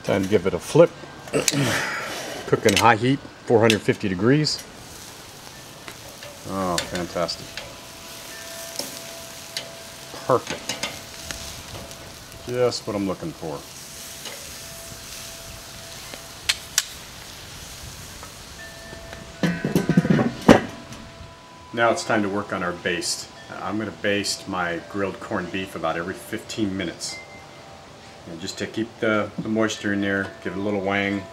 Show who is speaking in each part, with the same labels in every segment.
Speaker 1: Time to give it a flip. Cooking high heat, 450 degrees. Oh, fantastic. Perfect. Just what I'm looking for. Now it's time to work on our baste. I'm going to baste my grilled corned beef about every 15 minutes. And just to keep the moisture in there, give it a little wang.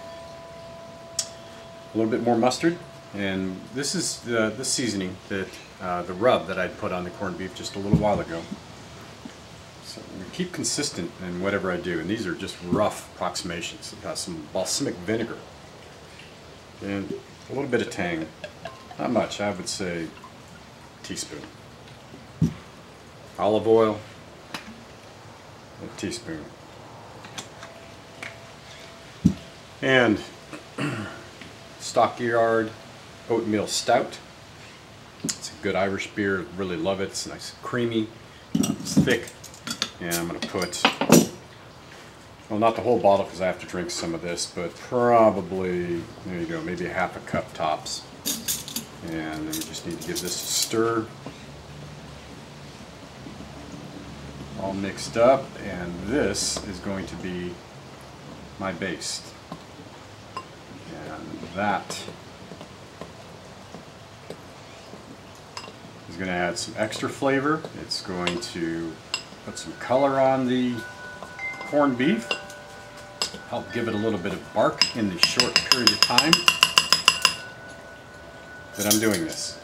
Speaker 1: A little bit more mustard. And this is the seasoning, that the rub that I put on the corned beef just a little while ago. So I'm going to keep consistent in whatever I do. And these are just rough approximations. I've got some balsamic vinegar. And a little bit of tang. Not much, I would say a teaspoon. Olive oil, a teaspoon. And Stockyard oatmeal stout. It's a good Irish beer, really love it. It's nice and creamy, it's thick. And I'm going to put, well, not the whole bottle because I have to drink some of this, but probably, there you go, maybe a half a cup tops. And then we just need to give this a stir. All mixed up, and this is going to be my baste. And that is going to add some extra flavor. It's going to put some color on the corned beef, help give it a little bit of bark in the short period of time that I'm doing this.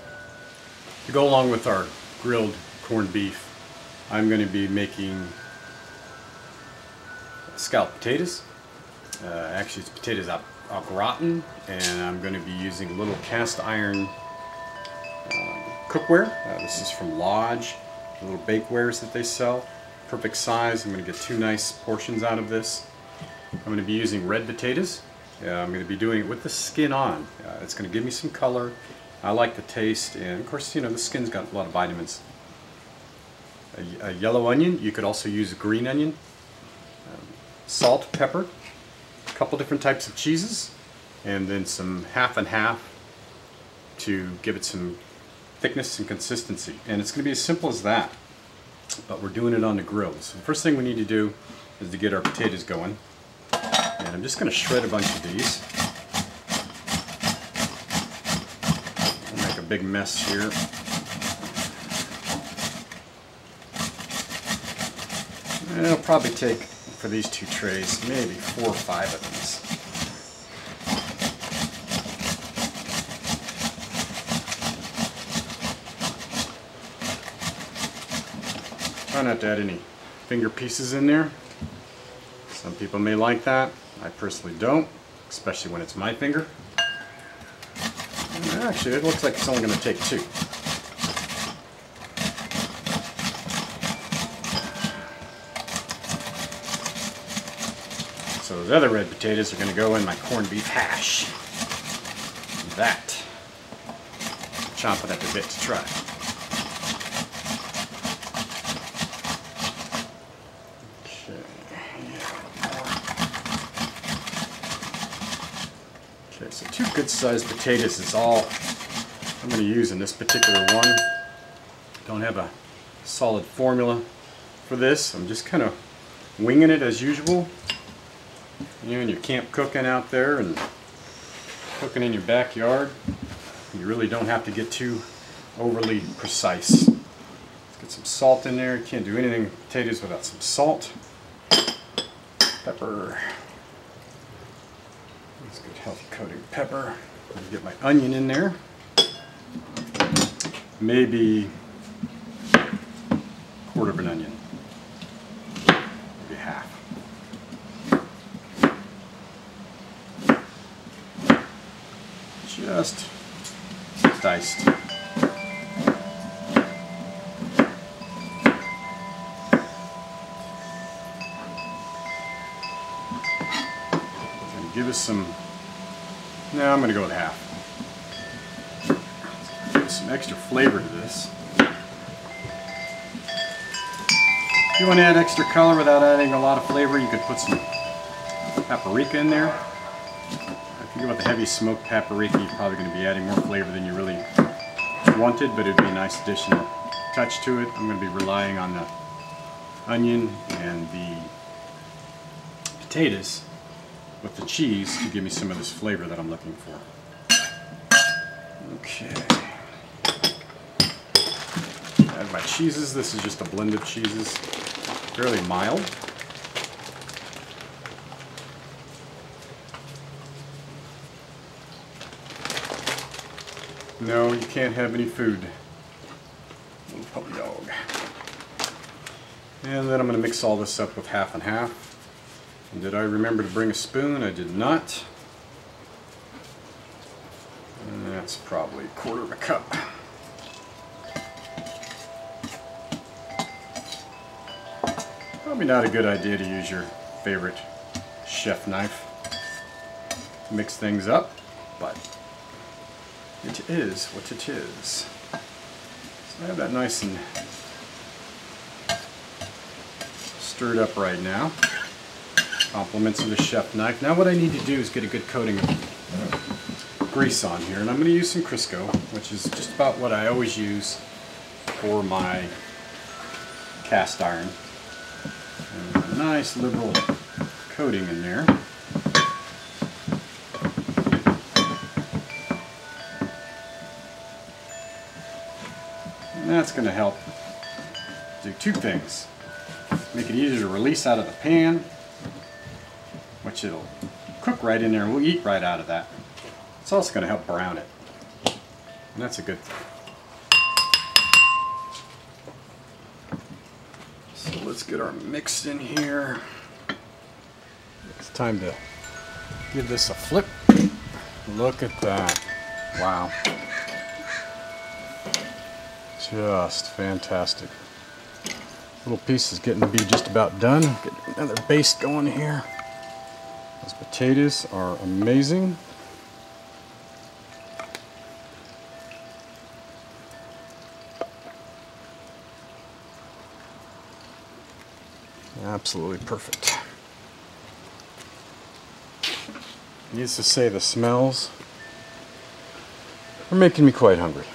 Speaker 1: To go along with our grilled corned beef, I'm going to be making scalloped potatoes. Actually, it's potatoes au gratin, and I'm going to be using a little cast iron cookware. This is from Lodge, the little bakewares that they sell. Perfect size. I'm going to get 2 nice portions out of this. I'm going to be using red potatoes. I'm going to be doing it with the skin on. It's going to give me some color. I like the taste, and of course, you know, the skin's got a lot of vitamins. A yellow onion. You could also use a green onion. Salt, pepper, a couple different types of cheeses, and then some half and half to give it some thickness and consistency. And it's going to be as simple as that, but we're doing it on the grill. So the first thing we need to do is to get our potatoes going. And I'm just going to shred a bunch of these. I'll make a big mess here. It'll probably take, for these 2 trays, maybe 4 or 5 of these. Try not to add any finger pieces in there. Some people may like that. I personally don't, especially when it's my finger. And actually, it looks like it's only going to take 2. So those other red potatoes are going to go in my corned beef hash. That, chomping at the bit to try. Okay, so 2 good-sized potatoes is all I'm going to use in this particular one. Don't have a solid formula for this. I'm just kind of winging it as usual. You know, when you're camp cooking out there and cooking in your backyard, you really don't have to get too overly precise. Let's get some salt in there. You can't do anything with potatoes without some salt. Pepper. That's good healthy coating of pepper. I'm going to get my onion in there. Maybe a quarter of an onion. Maybe half. Just diced. I'm going to give us some, no, I'm going to go with half. Give us some extra flavor to this. If you want to add extra color without adding a lot of flavor, you could put some paprika in there. If you go with the heavy smoked paprika, you're probably going to be adding more flavor than you really wanted, but it'd be a nice additional touch to it. I'm going to be relying on the onion and the potatoes with the cheese to give me some of this flavor that I'm looking for. Okay. Add my cheeses. This is just a blend of cheeses. Fairly mild. No, you can't have any food. Little puppy dog. And then I'm going to mix all this up with half and half. And did I remember to bring a spoon? I did not. And that's probably 1/4 cup. Probably not a good idea to use your favorite chef knife to mix things up, but it is what it is. So I have that nice and stirred up right now. Compliments of the chef knife. Now what I need to do is get a good coating of grease on here, and I'm going to use some Crisco, which is just about what I always use for my cast iron. And a nice liberal coating in there. And that's going to help do two things. Make it easier to release out of the pan, which it'll cook right in there and we'll eat right out of that. It's also going to help brown it, and that's a good thing. So let's get our mix in here. It's time to give this a flip. Look at that. Wow. Just fantastic. Little piece is getting to be just about done. Get another baste going here. Those potatoes are amazing. Absolutely perfect. Needless to say, the smells are making me quite hungry.